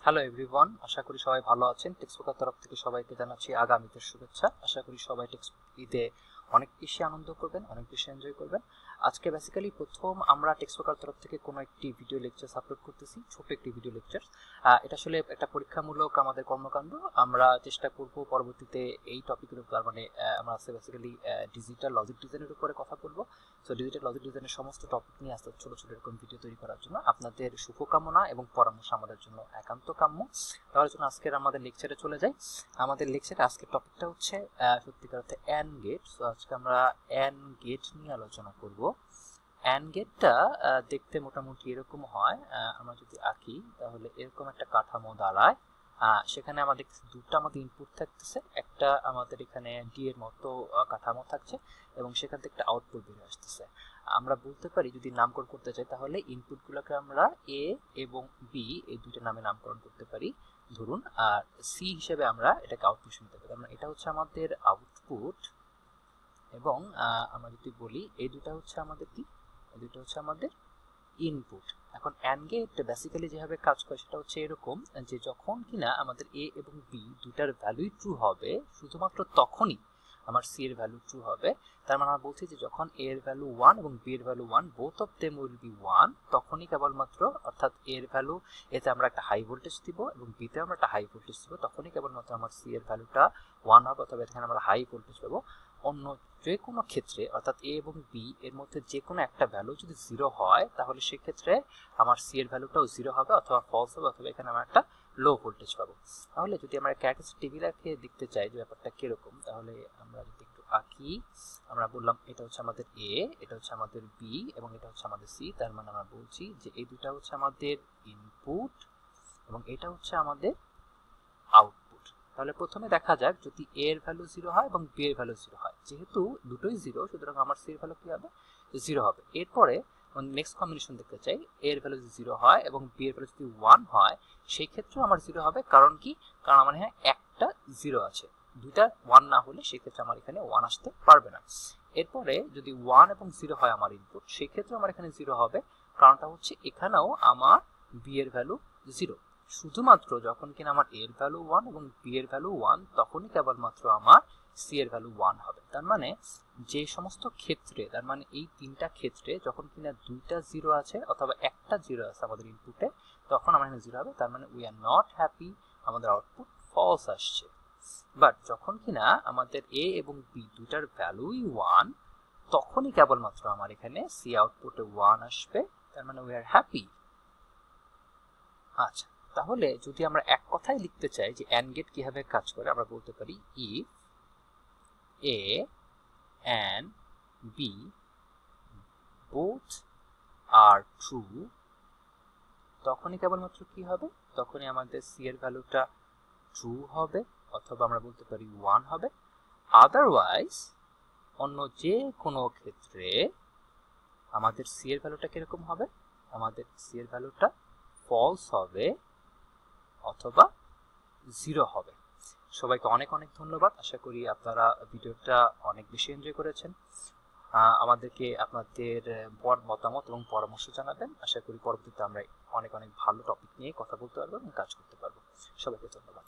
Hello everyone, আশা করি সবাই ভালো আছেন। টেক্সটবুকের তরফ থেকে সবাইকে জানাচ্ছি আগামীদের শুভেচ্ছা। আশা করি সবাই ঈদে অনেক বেশি আনন্দ করবেন, অনেক বেশি এনজয় করবেন। আজকে বেসিক্যালি প্রথম আমরা টেক্সটবুকের তরফ থেকে কোনো একটি ভিডিও লেকচার আপলোড করতেছি, ছোট একটি ভিডিও লেকচার। এটা আসলে একটা পরীক্ষামূলক আমাদের কর্মকাণ্ড। আমরা চেষ্টা করব পরবর্তীতে এই টপিকের উপর, মানে আমরা আজকে বেসিক্যালি ডিজিটাল লজিক ডিজাইনের উপরে কথা বলবো। সো ডিজিটাল লজিক ডিজাইনের সমস্ত টপিক নিয়ে আস্তে ছোট ছোট এরকম ভিডিও তৈরি করার জন্য আপনাদের শুভকামনা এবং পরামর্শ আমাদের জন্য একান্ত কাম্য। তাহলে চলুন আজকের আমাদের লেকচারে চলে যাই। আমাদের লেকচারে আজকের টপিকটা হচ্ছে সত্যিকার অর্থে অ্যান্ড গেট। সো আজকে আমরা অ্যান্ড গেট নিয়ে আলোচনা করব। অ্যান্ড গেটটা দেখতে মোটামুটি এরকম হয়। আমরা যদি আঁকি তাহলে এরকম একটা কাঠামো দাঁড়ায়। সেখানে আমাদের দুটো ইনপুট থাকতেছে, একটা আমাদের এখানে ডি এর মতো কাঠামো থাকছে এবং সেখান থেকে একটা আউটপুট বেরিয়ে আসতেছে। আমরা বলতে পারি, যদি নামকরণ করতে চাই তাহলে ইনপুটগুলোকে আমরা এ এবং বি এই দুটো নামে নামকরণ করতে পারি ধরুন, আর সি হিসেবে আমরা এটাকে আউটপুট নিতে পারি। আমরা এটা হচ্ছে আমাদের আউটপুট এবং আমরা যদি বলি এই দুটো হচ্ছে আমাদের কি, এই দুটো হচ্ছে আমাদের ইনপুট। এখন অ্যান্ড গেট বেসিক্যালি যেভাবে কাজ করে সেটা হচ্ছে এরকম যে যখন কিনা আমাদের এ এবং বি দুটার ভ্যালুই ট্রু হবে, শুধুমাত্র তখনই আমার সি এর ভ্যালু ট্রু হবে। তার মানে আমরা বলছি যে যখন এ এর ভ্যালু 1 এবং বি এর value 1, both of them will be 1, তখনই কেবলমাত্র, অর্থাৎ এ এর ভ্যালু এতে আমরা একটা হাই ভোল্টেজ দিব এবং বি তে আমরা একটা হাই ভোল্টেজ দিব, তখনই কেবলমাত্র আমার সি এর ভ্যালুটা 1 হবে, অথবা এখানে আমরা হাই ভোল্টেজ পাবো। অন্য যে কোনো ক্ষেত্রে, অর্থাৎ এ এবং বি এর মধ্যে যে কোনো একটা ভ্যালু যদি 0 হয় তাহলে সেক্ষেত্রে আমার সি এর ভ্যালুটাও 0 হবে, অথবা ফলস হবে, অথবা এখানে আমরা একটা লো ভোল্টেজ পাবো। তাহলে যদি আমরা ক্যারেক্টারিস্টিক টেবিলকে দেখতে চাই যে ব্যাপারটা কিরকম, তাহলে আমরা যদি একটু আঁকি, আমরা বললাম এটা হচ্ছে আমাদের এ, এটা হচ্ছে আমাদের বি এবং এটা হচ্ছে আমাদের সি। তার মানে আমরা বলছি যে এই দুটা হচ্ছে আমাদের ইনপুট এবং এটা হচ্ছে আমাদের আউটপুট। তাহলে প্রথমে দেখা যাক, যদি এ এর ভ্যালু 0 হয় এবং বি এর ভ্যালু 0 হয়, যেহেতু দুটোই 0 সুতরাং আমার সি এর ভ্যালু কি হবে, 0 হবে। এরপরে নেক্সট কম্বিনেশন দেখতে চাই, এ এর ভ্যালু যদি 0 হয় এবং বি এর ভ্যালু যদি 1 হয়, সেই ক্ষেত্রেও আমার 0 হবে। কারণ কি, কারণ আমার এখানে একটা 0 আছে, দুইটা 1 না হলে সেক্ষেত্রে আমার এখানে 1 আসতে পারবে না। এরপরে যদি 1 এবং 0 হয় আমার ইনপুট, সেই ক্ষেত্রে আমার এখানে 0 হবে। কারণটা হচ্ছে এখানেও আমার বি এর ভ্যালু 0। শুধুমাত্র যখন কিনা আমার এ এর ভ্যালু 1 এবং বি এর ভ্যালু 1, তখনই কেবলমাত্র আমার সি এর ভ্যালু 1 হবে। তার মানে যে সমস্ত ক্ষেত্রে, তার মানে এই তিনটা ক্ষেত্রে যখন কিনা দুইটা 0 আছে অথবা একটা 0 আছে আমাদের ইনপুটে, তখন আমার এখানে 0 হবে। তার মানে উই আর নট হ্যাপি, আমাদের আউটপুট ফলস আসছে। বাট যখন কিনা আমাদের এ এবং বি দুটার ভ্যালুই 1, তখনই কেবলমাত্র আমার এখানে সি আউটপুটে 1 আসবে। তার মানে উই আর হ্যাপি। আচ্ছা, তাহলে যদি আমরা এক কথায় লিখতে চাই যে অ্যান্ড গেট কিভাবে কাজ করে, আমরা বলতে পারি if A and B both are true, তখনই কেবলমাত্র কি হবে, তখনই আমাদের সি এর ভ্যালুটা ট্রু হবে, অথবা আমরা বলতে পারি 1 হবে। আদারওয়াইজ অন্য যে কোনো ক্ষেত্রে আমাদের সি এর ভ্যালুটা কিরকম হবে, আমাদের সি এর ভ্যালুটা ফলস হবে অথবা 0 হবে। সবাইকে অনেক অনেক ধন্যবাদ। আশা করি আপনারা ভিডিওটা অনেক বেশি এনজয় করেছেন। আমাদেরকে আপনাদের মতামত এবং পরামর্শ জানাবেন। আশা করি পরবর্তীতে আমরা অনেক অনেক ভালো টপিক নিয়ে কথা বলতে পারবো এবং কাজ করতে পারবো। সবাইকে ধন্যবাদ।